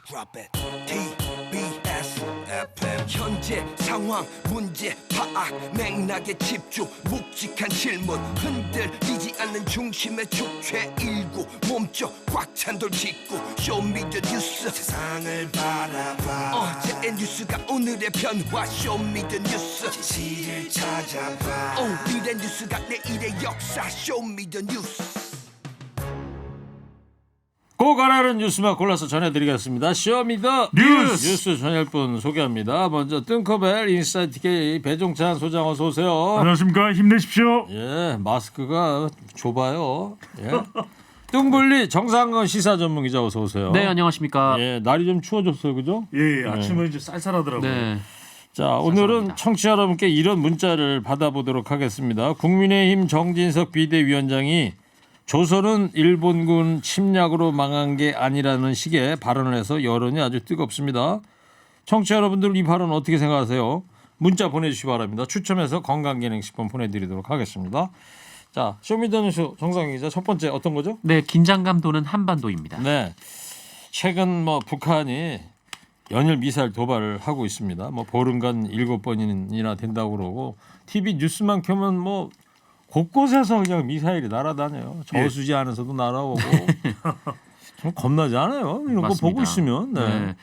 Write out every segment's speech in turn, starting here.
Drop it. TBS FM. 현재 상황 문제 파악 맥락에 집중 묵직한 질문 흔들리지 않는 중심의 축최 일구 몸쪽 꽉 찬 돌 짚고 쇼미더 뉴스 세상을 바라봐 어제의 뉴스가 오늘의 변화 쇼미더 뉴스 진실을 찾아봐 오늘의 뉴스가 내일의 역사 쇼미더 뉴스 꼭 알아는 뉴스만 골라서 전해드리겠습니다. 쇼미더 뉴스 전할 분 소개합니다. 먼저 뜬커벨 인사이트 K 배종찬 소장 어서 오세요. 안녕하십니까. 힘내십시오. 예, 마스크가 좁아요. 예. 뚱블리 정상근 시사 전문 기자 어서 오세요. 네, 안녕하십니까. 예, 날이 좀 추워졌어요, 그죠? 예, 아침에 이제 쌀쌀하더라고요. 네. 자, 오늘은 청취자 여러분께 이런 문자를 받아보도록 하겠습니다. 국민의힘 정진석 비대위원장이 조선은 일본군 침략으로 망한 게 아니라는 식의 발언을 해서 여론이 아주 뜨겁습니다. 청취자 여러분들 이 발언 어떻게 생각하세요? 문자 보내주시기 바랍니다. 추첨해서 건강기능식품 보내드리도록 하겠습니다. 자, 쇼미더뉴스 정상희 기자 첫 번째 어떤 거죠? 네, 긴장감 도는 한반도입니다. 네, 최근 북한이 연일 미사일 도발을 하고 있습니다. 보름간 7번이나 된다고 그러고 TV 뉴스만 켜면 곳곳에서 그냥 미사일이 날아다녀요. 저수지 안에서도 날아오고 좀 겁나지 않아요? 이런 맞습니다. 거 보고 있으면. 네.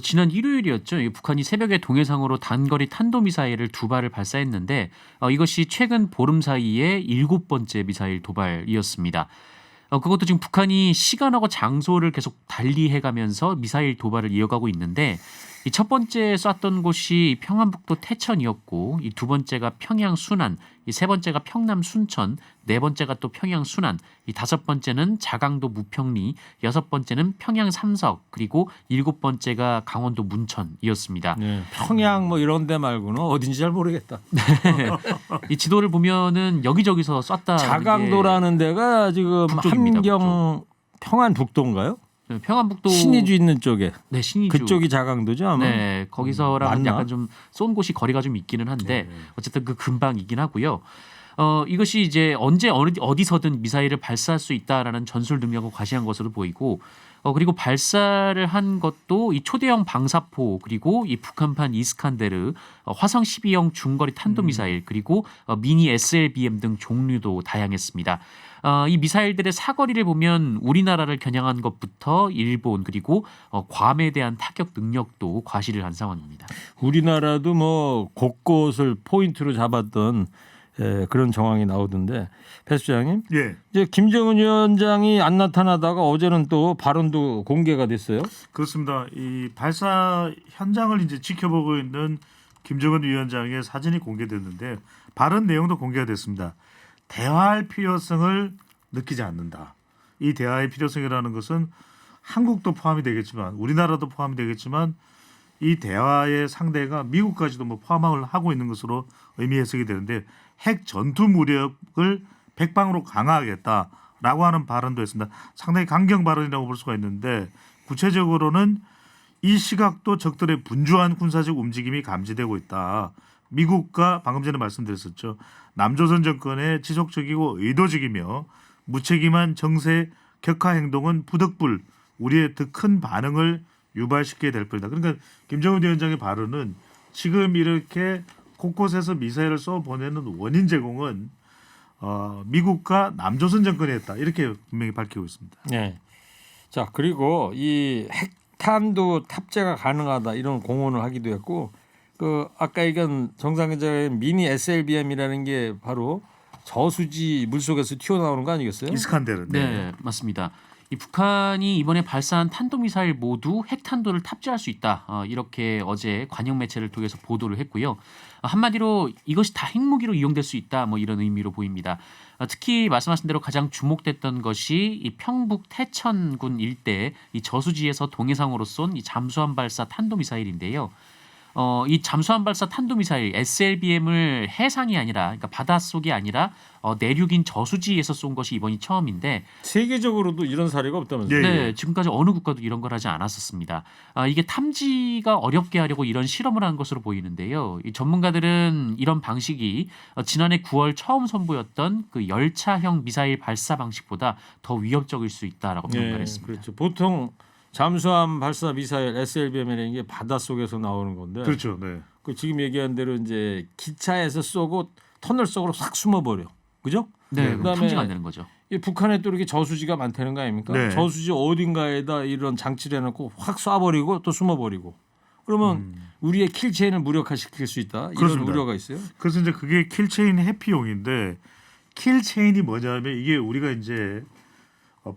지난 일요일이었죠. 북한이 새벽에 동해상으로 단거리 탄도미사일을 2발을 발사했는데 이것이 최근 보름 사이에 7번째 미사일 도발이었습니다. 그것도 지금 북한이 시간하고 장소를 계속 달리해가면서 미사일 도발을 이어가고 있는데 이 첫 번째 쐈던 곳이 평안북도 태천이었고 이 두 번째가 평양 순안, 이 세 번째가 평남 순천, 네 번째가 또 평양 순안, 이 다섯 번째는 자강도 무평리, 여섯 번째는 평양 삼석, 그리고 일곱 번째가 강원도 문천이었습니다. 네. 평양 이런 데 말고는 어딘지 잘 모르겠다. 이 지도를 보면은 여기저기서 쐈다. 자강도라는 데가 지금 북쪽입니다, 함경 평안북도인가요? 네, 평안북도 신의주 있는 쪽에. 네, 신의주 그쪽이 자강도죠 아마. 네, 거기서랑은 맞나? 약간 좀 쏜 곳이 거리가 좀 있기는 한데 어쨌든 그 근방이긴 하고요. 이것이 이제 언제 어디서든 미사일을 발사할 수 있다라는 전술 능력을 과시한 것으로 보이고 그리고 발사를 한 것도 이 초대형 방사포 그리고 이 북한판 이스칸데르 화성 12형 중거리 탄도미사일 그리고 미니 SLBM 등 종류도 다양했습니다. 이 미사일들의 사거리를 보면 우리나라를 겨냥한 것부터 일본 그리고 괌에 대한 타격 능력도 과시를 한 상황입니다. 우리나라도 곳곳을 포인트로 잡았던 그런 정황이 나오던데 배 수장님, 예, 이제 김정은 위원장이 안 나타나다가 어제는 또 발언도 공개가 됐어요. 그렇습니다. 이 발사 현장을 이제 지켜보고 있는 김정은 위원장의 사진이 공개됐는데 발언 내용도 공개가 됐습니다. 대화할 필요성을 느끼지 않는다. 이 대화의 필요성이라는 것은 한국도 포함이 되겠지만 우리나라도 포함이 되겠지만 이 대화의 상대가 미국까지도 포함을 하고 있는 것으로 의미 해석이 되는데 핵 전투 무력을 백방으로 강화하겠다라고 하는 발언도 했습니다. 상당히 강경 발언이라고 볼 수가 있는데 구체적으로는 이 시각도 적들의 분주한 군사적 움직임이 감지되고 있다. 미국과 방금 전에 말씀드렸었죠. 남조선 정권의 지속적이고 의도적이며 무책임한 정세 격하 행동은 부득불 우리의 더 큰 반응을 유발시키게 될 뿐이다. 그러니까 김정은 위원장의 발언은 지금 이렇게 곳곳에서 미사일을 쏘아 보내는 원인 제공은 미국과 남조선 정권이 했다. 이렇게 분명히 밝히고 있습니다. 네. 자, 그리고 이 핵탄도 탑재가 가능하다 이런 공언을 하기도 했고 아까 얘기한 정상 기자의 미니 SLBM이라는 게 바로 저수지 물속에서 튀어나오는 거 아니겠어요? 이스칸데르. 네, 맞습니다. 이 북한이 이번에 발사한 탄도미사일 모두 핵탄도를 탑재할 수 있다. 이렇게 어제 관영 매체를 통해서 보도를 했고요. 한마디로 이것이 다 핵무기로 이용될 수 있다. 이런 의미로 보입니다. 특히 말씀하신 대로 가장 주목됐던 것이 이 평북 태천군 일대 이 저수지에서 동해상으로 쏜 이 잠수함 발사 탄도미사일인데요. 이 잠수함 발사 탄도미사일 SLBM을 해상이 아니라 그러니까 바닷속이 아니라 내륙인 저수지에서 쏜 것이 이번이 처음인데 세계적으로도 이런 사례가 없다면서요? 네, 지금까지 어느 국가도 이런 걸 하지 않았었습니다. 이게 탐지가 어렵게 하려고 이런 실험을 한 것으로 보이는데요. 이 전문가들은 이런 방식이 지난해 9월 처음 선보였던 그 열차형 미사일 발사 방식보다 더 위협적일 수 있다라고 평가를 했습니다. 그렇죠. 보통 잠수함 발사 미사일 SLBM이라는 게 바닷속에서 나오는 건데 그렇죠. 네. 그 지금 얘기한 대로 이제 기차에서 쏘고 터널 속으로 싹 숨어버려. 그죠? 네, 그다음에 탐지가 안 되는 거죠. 이 북한에 또 이렇게 저수지가 많다는 거 아닙니까? 네. 저수지 어딘가에다 이런 장치를 해놓고 확 쏴버리고 또 숨어버리고. 그러면 우리의 킬체인을 무력화시킬 수 있다. 이런 그렇습니다. 우려가 있어요. 그래서 이제 그게 킬체인 해피용인데 킬체인이 뭐냐면 이게 우리가 이제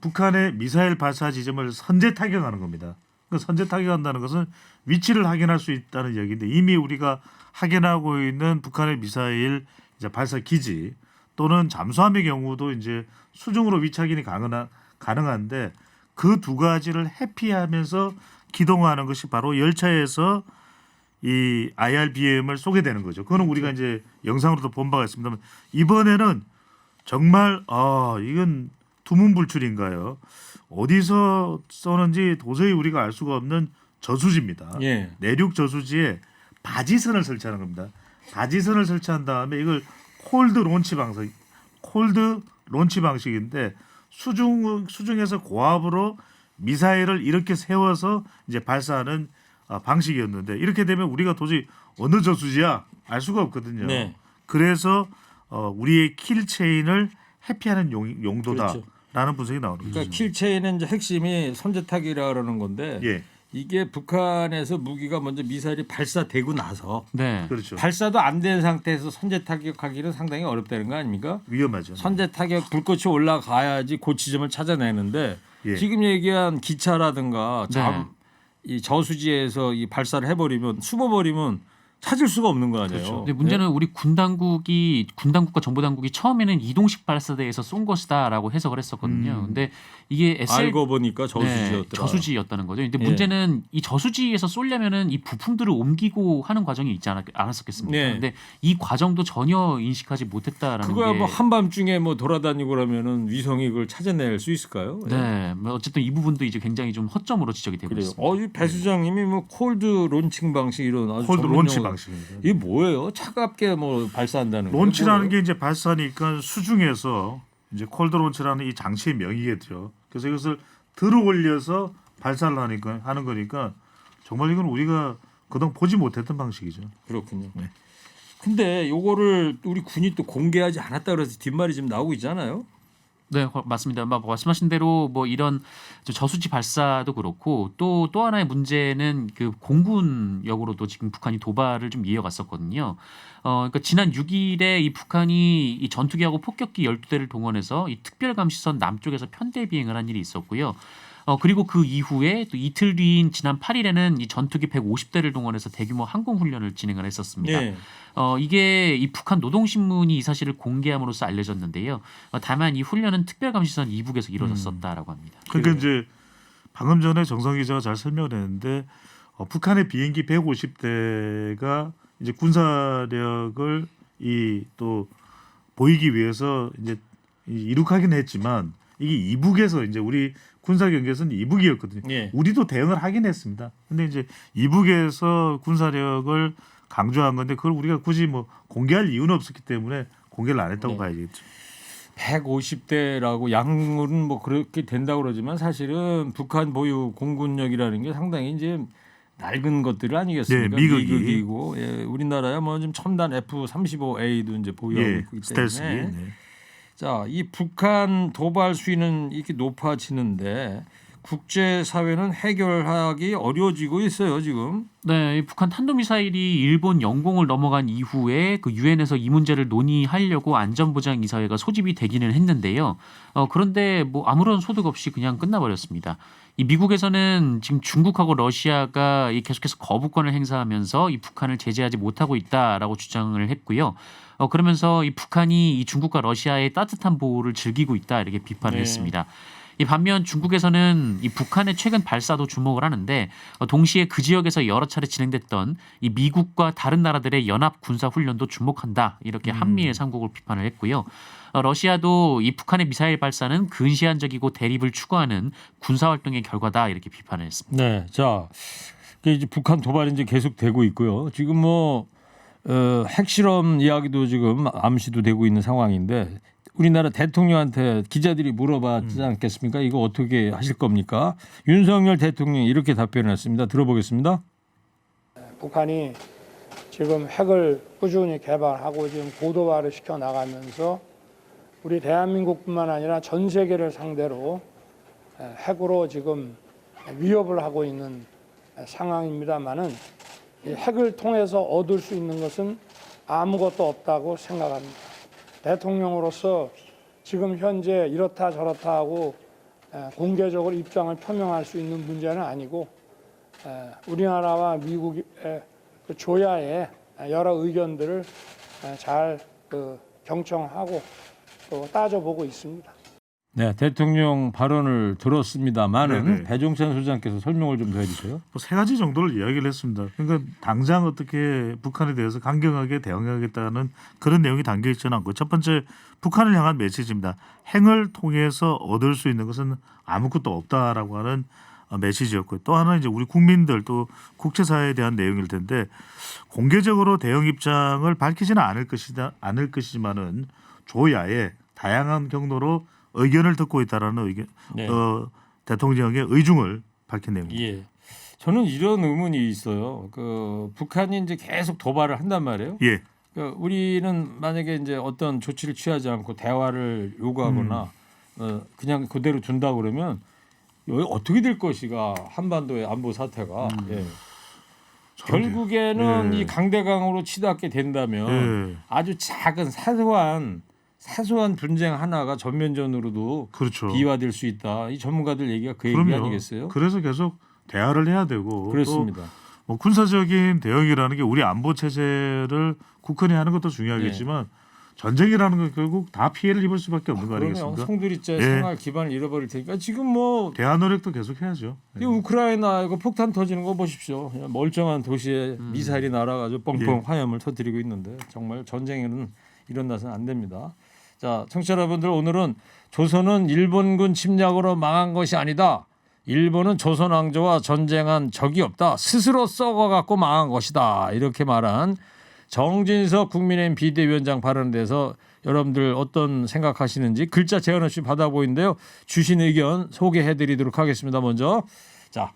북한의 미사일 발사 지점을 선제 타격하는 겁니다. 그 선제 타격한다는 것은 위치를 확인할 수 있다는 얘기인데 이미 우리가 확인하고 있는 북한의 미사일 이제 발사 기지 또는 잠수함의 경우도 이제 수중으로 위치 확인이 가능한데 그 두 가지를 해피하면서 기동하는 것이 바로 열차에서 이 IRBM을 쏘게 되는 거죠. 그거는 우리가 이제 영상으로도 본 바가 있습니다만 이번에는 정말 이건 두문불출인가요? 어디서 쏘는지 도저히 우리가 알 수가 없는 저수지입니다. 예. 내륙 저수지에 바지선을 설치하는 겁니다. 바지선을 설치한 다음에 이걸 콜드 론치 방식인데 수중에서 고압으로 미사일을 이렇게 세워서 이제 발사하는 방식이었는데 이렇게 되면 우리가 도저히 어느 저수지야 알 수가 없거든요. 네. 그래서 우리의 킬 체인을 해피하는 용도다라는 그렇죠. 분석이 나오는 거죠. 그러니까 킬체인은 이제 핵심이 선제타기라 그러는 건데 예, 이게 북한에서 무기가 먼저 미사일이 발사되고 나서 네. 그렇죠. 발사도 안 된 상태에서 선제타격하기는 상당히 어렵다는 거 아닙니까? 위험하죠. 선제타격 불꽃이 올라가야지 그 지점을 찾아내는데 예. 지금 얘기한 기차라든가 이 저수지에서 이 발사를 해버리면 숨어버리면 찾을 수가 없는 거 아니에요. 그렇죠. 근데 문제는 우리 군 당국과 정보 당국이 처음에는 이동식 발사대에서 쏜 것이다라고 해석을 했었거든요. 근데 이게 알고 보니까 저수지였더라. 네, 저수지였다는 거죠. 근데 예. 문제는 이 저수지에서 쏘려면은 이 부품들을 옮기고 하는 과정이 있지 않았었겠습니까? 네. 근데 이 과정도 전혀 인식하지 못했다라는 그거야 게 뭐 한밤중에 뭐 돌아다니고 그러면은 위성이 그걸 찾아낼 수 있을까요? 네, 뭐 어쨌든 이 부분도 이제 굉장히 좀 허점으로 지적이 되고 그래요. 있습니다. 이 배 수장님이 뭐 콜드 론칭 방식 이런 아주 콜드 전문 론치 용어. 방식입니다. 이게 뭐예요? 차갑게 뭐 발사한다는 거예요? 론치라는 뭐예요? 게 이제 발사니까 수중에서 이제 콜드 론치라는 이 장치의 명이겠죠. 그래서 이것을 들어 올려서 발사를 하는 거니까 정말 이건 우리가 그동안 보지 못했던 방식이죠. 그렇군요. 네. 근데 요거를 우리 군이 또 공개하지 않았다 그래서 뒷말이 지금 나오고 있잖아요. 네, 맞습니다. 말씀하신 대로 뭐 이런 저수지 발사도 그렇고 또 하나의 문제는 그 공군력으로도 지금 북한이 도발을 좀 이어갔었거든요. 그러니까 지난 6일에 이 북한이 이 전투기하고 폭격기 12대를 동원해서 이 특별감시선 남쪽에서 편대 비행을 한 일이 있었고요. 그리고 그 이후에 또 이틀 뒤인 지난 8일에는 이 전투기 150대를 동원해서 대규모 항공 훈련을 진행을 했었습니다. 네. 이게 이 북한 노동신문이 이 사실을 공개함으로써 알려졌는데요. 다만 이 훈련은 특별감시선 이북에서 이루어졌었다라고 합니다. 그러니까 이제 방금 전에 정성 기자가 잘 설명을 했는데 북한의 비행기 150대가 이제 군사력을 또 보이기 위해서 이제 이룩하긴 했지만 이게 이북에서 이제 우리 군사 경계에서는 이북이었거든요. 예. 우리도 대응을 하긴 했습니다. 근데 이제 이북에서 군사력을 강조한 건데 그걸 우리가 굳이 뭐 공개할 이유는 없었기 때문에 공개를 안 했다고 네. 봐야겠죠. 150대라고 양은 뭐 그렇게 된다고 그러지만 사실은 북한 보유 공군력이라는 게 상당히 이제 낡은 것들 아니겠습니까? 네, 미국이. 미국이고 우리나라야 뭐 지금 첨단 F-35A도 이제 보유하고 있기 때문에 스텔스기. 네. 자, 이 북한 도발 수위는 이렇게 높아지는데 국제 사회는 해결하기 어려워지고 있어요, 지금. 네, 이 북한 탄도미사일이 일본 영공을 넘어간 이후에 그 유엔에서 이 문제를 논의하려고 안전보장이사회가 소집이 되기는 했는데요. 그런데 뭐 아무런 소득 없이 그냥 끝나버렸습니다. 이 미국에서는 지금 중국하고 러시아가 계속해서 거부권을 행사하면서 이 북한을 제재하지 못하고 있다라고 주장을 했고요. 그러면서 이 북한이 이 중국과 러시아의 따뜻한 보호를 즐기고 있다 이렇게 비판을 네. 했습니다. 이 반면 중국에서는 이 북한의 최근 발사도 주목을 하는데 동시에 그 지역에서 여러 차례 진행됐던 이 미국과 다른 나라들의 연합 군사 훈련도 주목한다 이렇게 한미일 삼국을 비판을 했고요. 러시아도 이 북한의 미사일 발사는 근시안적이고 대립을 추구하는 군사 활동의 결과다 이렇게 비판을 했습니다. 네, 자, 이제 북한 도발이 이제 계속되고 있고요. 지금 뭐 핵실험 이야기도 지금 암시도 되고 있는 상황인데 우리나라 대통령한테 기자들이 물어봤지 않겠습니까? 이거 어떻게 하실 겁니까? 윤석열 대통령이 이렇게 답변했습니다. 들어보겠습니다. 북한이 지금 핵을 꾸준히 개발하고 지금 고도화를 시켜 나가면서 우리 대한민국뿐만 아니라 전 세계를 상대로 핵으로 지금 위협을 하고 있는 상황입니다만은 핵을 통해서 얻을 수 있는 것은 아무것도 없다고 생각합니다. 대통령으로서 지금 현재 이렇다 저렇다 하고 공개적으로 입장을 표명할 수 있는 문제는 아니고 우리나라와 미국의 그 조야의 여러 의견들을 잘 경청하고 또 따져보고 있습니다. 네, 대통령 발언을 들었습니다만은 네네. 배종찬 소장께서 설명을 좀 더 해주세요. 뭐 세 가지 정도를 이야기를 했습니다. 그러니까 당장 어떻게 북한에 대해서 강경하게 대응하겠다는 그런 내용이 담겨 있지는 않고 첫 번째 북한을 향한 메시지입니다. 핵을 통해서 얻을 수 있는 것은 아무것도 없다라고 하는 메시지였고요. 또 하나 이제 우리 국민들 또 국제사회에 대한 내용일 텐데 공개적으로 대응 입장을 밝히지는 않을 것이지만은 조야의 다양한 경로로 의견을 듣고 있다라는 의견, 네. 대통령의 의중을 밝힌 내용입니다. 예, 저는 이런 의문이 있어요. 그 북한이 이제 계속 도발을 한단 말이에요. 예, 그 우리는 만약에 이제 어떤 조치를 취하지 않고 대화를 요구하거나 그냥 그대로 둔다 그러면 여기 어떻게 될 것이가 한반도의 안보 사태가 예. 결국에는 예. 이 강대강으로 치닫게 된다면 예. 아주 작은 사소한 분쟁 하나가 전면전으로도 그렇죠. 비화될 수 있다. 이 전문가들 얘기가 그 얘기 아니겠어요? 그래서 계속 대화를 해야 되고 그렇습니다. 또 뭐 군사적인 대응이라는 게 우리 안보 체제를 국헌이 하는 것도 중요하겠지만 전쟁이라는 건 결국 다 피해를 입을 수밖에 없는 거 그러면 아니겠습니까? 송두리째 예. 생활 기반을 잃어버릴 테니까 지금 뭐 대화 노력도 계속 해야죠. 이 우크라이나 이거 폭탄 터지는 거 보십시오. 그냥 멀쩡한 도시에 미사일이 날아가지고 뻥뻥 예. 화염을 터뜨리고 있는데 정말 전쟁에는 일어나서는 안 됩니다. 자, 청취자 여러분들 오늘은 조선은 일본군 침략으로 망한 것이 아니다. 일본은 조선 왕조와 전쟁한 적이 없다. 스스로 썩어갖고 망한 것이다. 이렇게 말한 정진석 국민의힘 비대위원장 발언에 대해서 여러분들 어떤 생각하시는지 글자 제한 없이 받아보이는데요. 주신 의견 소개해드리도록 하겠습니다. 먼저 자,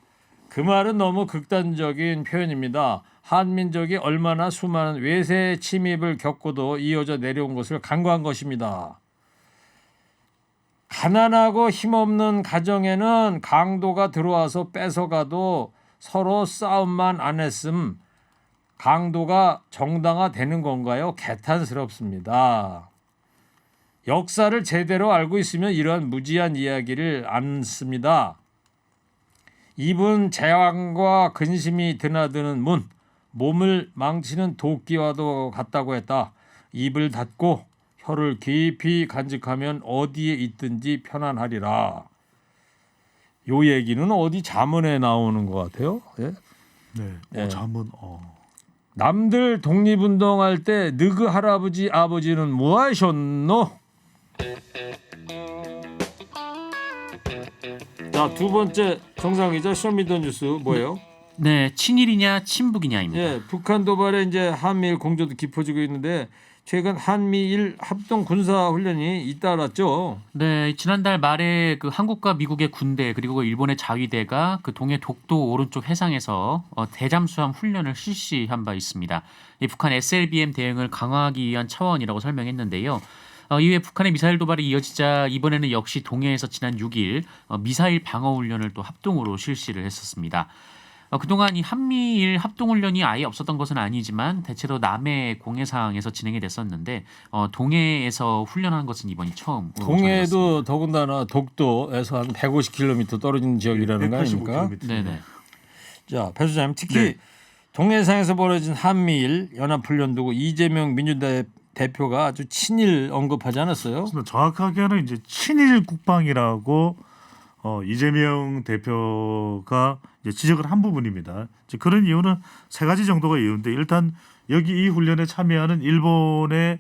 그 말은 너무 극단적인 표현입니다. 한민족이 얼마나 수많은 외세 침입을 겪고도 이어져 내려온 것을 간과한 것입니다. 가난하고 힘없는 가정에는 강도가 들어와서 뺏어가도 서로 싸움만 안 했음 강도가 정당화되는 건가요? 개탄스럽습니다. 역사를 제대로 알고 있으면 이러한 무지한 이야기를 안 씁니다. 입은 재앙과 근심이 드나드는 문, 몸을 망치는 도끼와도 같다고 했다. 입을 닫고 혀를 깊이 간직하면 어디에 있든지 편안하리라. 요 얘기는 어디 잠언에 나오는 것 같아요. 예? 네. 예. 잠은 남들 독립운동할 때 너그 할아버지 아버지는 뭐 하셨노? 자, 두 번째 정상 기자 쇼미더뉴스 뭐예요? 네, 친일이냐 친북이냐입니다. 예, 북한 도발에 이제 한미일 공조도 깊어지고 있는데 최근 한미일 합동 군사 훈련이 잇따랐죠. 네, 지난달 말에 그 한국과 미국의 군대 그리고 일본의 자위대가 그 동해 독도 오른쪽 해상에서 대잠수함 훈련을 실시한 바 있습니다. 이 북한 SLBM 대응을 강화하기 위한 차원이라고 설명했는데요. 이후에 북한의 미사일 도발이 이어지자 이번에는 역시 동해에서 지난 6일 미사일 방어 훈련을 또 합동으로 실시를 했었습니다. 그동안 이 한미일 합동훈련이 아예 없었던 것은 아니지만 대체로 남해 공해상에서 진행이 됐었는데 동해에서 훈련한 것은 이번이 처음. 동해도 더군다나 독도에서 한 150km 떨어진 지역이라는 거 아닙니까? 185km. 네네. 자, 배 소장님 특히 네. 동해상에서 벌어진 한미일 연합훈련 두고 이재명 민주당 대표가 아주 친일 언급하지 않았어요? 그렇습니다. 정확하게는 이제 친일 국방이라고 이재명 대표가 이제 지적을 한 부분입니다. 이제 그런 이유는 세 가지 정도가 이유인데 일단 여기 이 훈련에 참여하는 일본의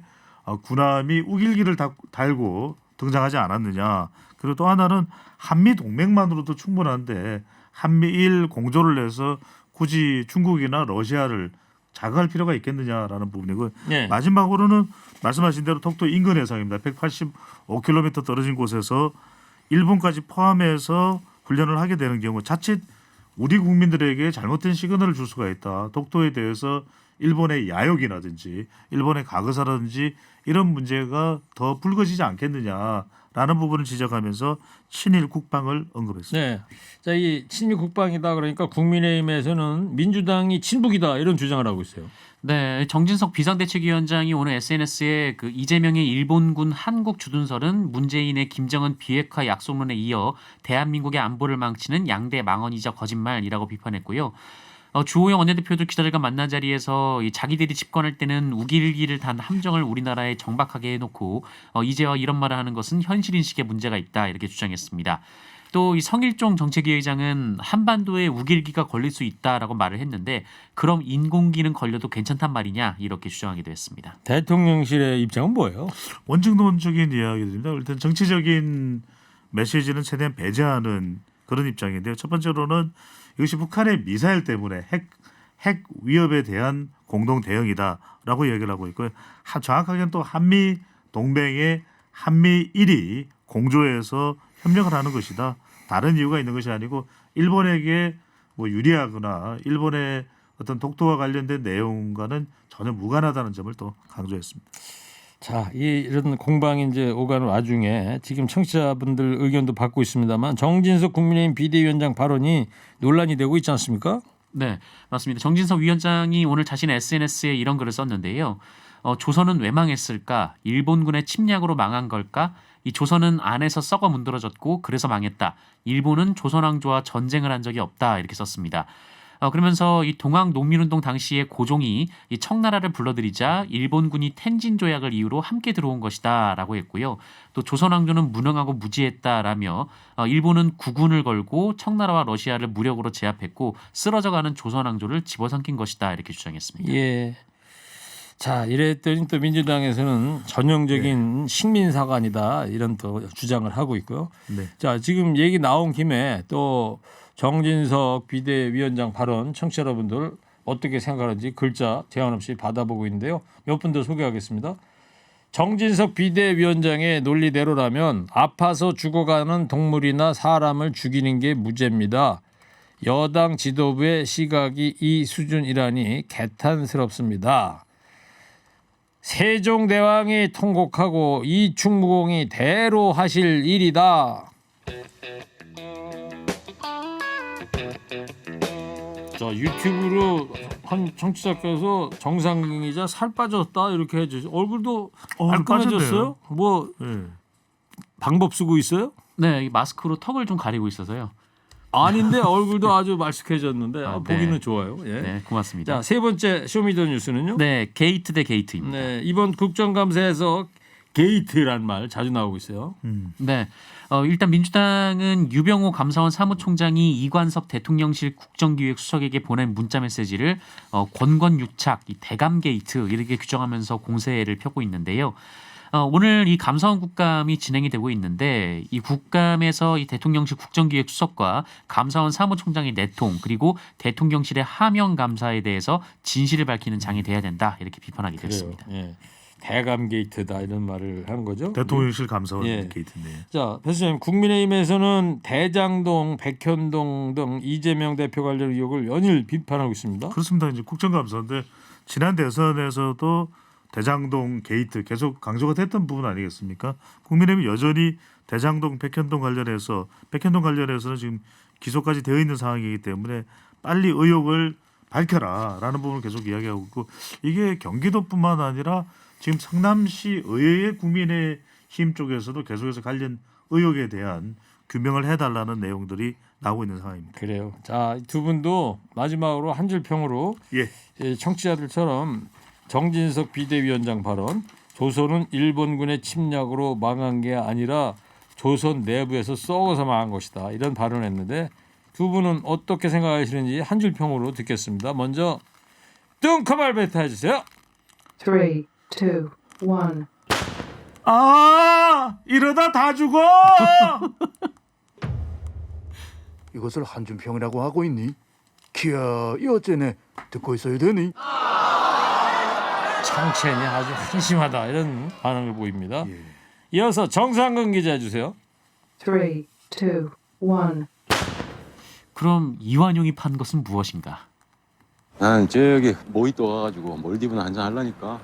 군함이 우길기를 달고 등장하지 않았느냐. 그리고 또 하나는 한미 동맹만으로도 충분한데 한미일 공조를 해서 굳이 중국이나 러시아를 자각할 필요가 있겠느냐라는 부분이고 네. 마지막으로는 말씀하신 대로 독도 인근 해상입니다. 185km 떨어진 곳에서 일본까지 포함해서 훈련을 하게 되는 경우 자칫 우리 국민들에게 잘못된 시그널을 줄 수가 있다. 독도에 대해서 일본의 야욕이라든지 일본의 과거사라든지 이런 문제가 더 불거지지 않겠느냐라는 부분을 지적하면서 친일 국방을 언급했습니다. 네. 자, 이 친미 국방이다 그러니까 국민의힘에서는 민주당이 친북이다 이런 주장을 하고 있어요. 네, 정진석 비상대책위원장이 오늘 SNS에 그 이재명의 일본군 한국 주둔설은 문재인의 김정은 비핵화 약속론에 이어 대한민국의 안보를 망치는 양대 망언이자 거짓말이라고 비판했고요. 주호영 원내대표도 기자들과 만난 자리에서 이 자기들이 집권할 때는 우길기를 단 함정을 우리나라에 정박하게 해놓고 이제와 이런 말을 하는 것은 현실인식에 문제가 있다 이렇게 주장했습니다. 또 이 성일종 정책위 의장은 한반도에 우길기가 걸릴 수 있다라고 말을 했는데 그럼 인공기는 걸려도 괜찮단 말이냐 이렇게 주장하기도 했습니다. 대통령실의 입장은 뭐예요? 원칙론적인 이야기들입니다. 일단 정치적인 메시지는 최대한 배제하는 그런 입장인데요. 첫 번째로는 이것이 북한의 미사일 때문에 핵 위협에 대한 공동 대응이다라고 이야기를 하고 있고요. 정확하게는 또 한미 동맹의 한미일이 공조해서 협력을 하는 것이다. 다른 이유가 있는 것이 아니고 일본에게 뭐 유리하거나 일본의 어떤 독도와 관련된 내용과는 전혀 무관하다는 점을 또 강조했습니다. 자, 이런 공방이 이제 오가는 와중에 지금 청취자분들 의견도 받고 있습니다만 정진석 국민의힘 비대위원장 발언이 논란이 되고 있지 않습니까? 네, 맞습니다. 정진석 위원장이 오늘 자신의 SNS에 이런 글을 썼는데요. 조선은 왜 망했을까? 일본군의 침략으로 망한 걸까? 이 조선은 안에서 썩어 문드러졌고 그래서 망했다. 일본은 조선왕조와 전쟁을 한 적이 없다. 이렇게 썼습니다. 그러면서 이 동학 농민운동 당시에 고종이 이 청나라를 불러들이자 일본군이 텐진 조약을 이유로 함께 들어온 것이다라고 했고요. 또 조선왕조는 무능하고 무지했다라며 일본은 국군을 걸고 청나라와 러시아를 무력으로 제압했고 쓰러져가는 조선왕조를 집어삼킨 것이다 이렇게 주장했습니다. 예. 자, 이랬더니 또 민주당에서는 전형적인 식민사관이다 이런 또 주장을 하고 있고요. 네. 자, 지금 얘기 나온 김에 또 정진석 비대위원장 발언 청취자 여러분들 어떻게 생각하는지 글자 제한 없이 받아보고 있는데요. 몇 분 더 소개하겠습니다. 정진석 비대위원장의 논리대로라면 아파서 죽어가는 동물이나 사람을 죽이는 게 무죄입니다. 여당 지도부의 시각이 이 수준이라니 개탄스럽습니다. 세종대왕이 통곡하고 이충무공이 대로 하실 일이다. 자, 유튜브로 한 청취자께서 정상근 기자 살 빠졌다 이렇게 해주세요. 얼굴도 깔끔해졌어요? 뭐 네. 방법 쓰고 있어요? 네, 이 마스크로 턱을 좀 가리고 있어서요. 아닌데 얼굴도 아주 말쑥해졌는데 네. 보기는 좋아요. 예. 네, 고맙습니다. 자, 세 번째 쇼미더뉴스는요. 네, 게이트 대 게이트입니다. 네, 이번 국정감사에서 게이트란 말 자주 나오고 있어요. 네, 일단 민주당은 유병호 감사원 사무총장이 이관섭 대통령실 국정기획수석에게 보낸 문자 메시지를 권권유착, 이 대감 게이트 이렇게 규정하면서 공세를 펴고 있는데요. 오늘 이 감사원 국감이 진행이 되고 있는데 이 국감에서 이 대통령실 국정기획수석과 감사원 사무총장의 내통 그리고 대통령실의 하명 감사에 대해서 진실을 밝히는 장이 돼야 된다 이렇게 비판하게 됐습니다. 예. 대감 게이트다 이런 말을 하는 거죠. 대통령실 감사원 예. 게이트인데. 자, 교수님, 국민의힘에서는 대장동, 백현동 등 이재명 대표 관련 의혹을 연일 비판하고 있습니다. 그렇습니다. 이제 국정감사인데 지난 대선에서도 대장동 게이트 계속 강조가 됐던 부분 아니겠습니까? 국민의힘이 여전히 대장동, 백현동 관련해서는 지금 기소까지 되어 있는 상황이기 때문에 빨리 의혹을 밝혀라라는 부분을 계속 이야기하고 있고 이게 경기도뿐만 아니라 지금 성남시 의회의 국민의힘 쪽에서도 계속해서 관련 의혹에 대한 규명을 해달라는 내용들이 나오고 있는 상황입니다. 그래요. 자, 두 분도 마지막으로 한 줄 평으로 예. 청취자들처럼 정진석 비대위원장 발언 조선은 일본군의 침략으로 망한 게 아니라 조선 내부에서 썩어서 망한 것이다 이런 발언을 했는데 두 분은 어떻게 생각하시는지 한 줄 평으로 듣겠습니다. 먼저 뚱커발 베타 해주세요. 3, 2, 1. 아 이러다 다 죽어. 이것을 한준평이라고 하고 있니? 기야 이 어째네 듣고 있어야 되니? 창첸이 아주 한심하다 이런 반응을 보입니다. 예. 이어서 정상근 기자 해주세요. 3, 2, 1. 그럼 이완용이 판 것은 무엇인가? 난 저기 모히또 가가지고 몰디브나 한잔 하려니까.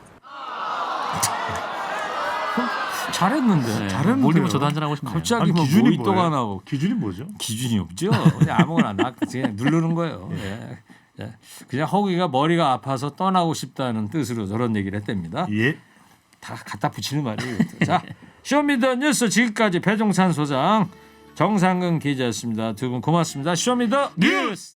잘했는데. 네, 잘했는데요. 몰디브 저도 한잔 하고 싶네요. 갑자기 아니, 뭐 기준이 모히또가 뭐예요? 나오고 기준이 뭐죠? 기준이 없죠. 그냥 아무거나 그냥 누르는 거예요. 예. 예. 그냥 허기가 머리가 아파서 떠나고 싶다는 뜻으로 저런 얘기를 했답니다. 예. 다 갖다 붙이는 말이에요. 자, 쇼미더뉴스 지금까지 배종찬 소장, 정상근 기자였습니다. 두 분 고맙습니다. 쇼미더뉴스.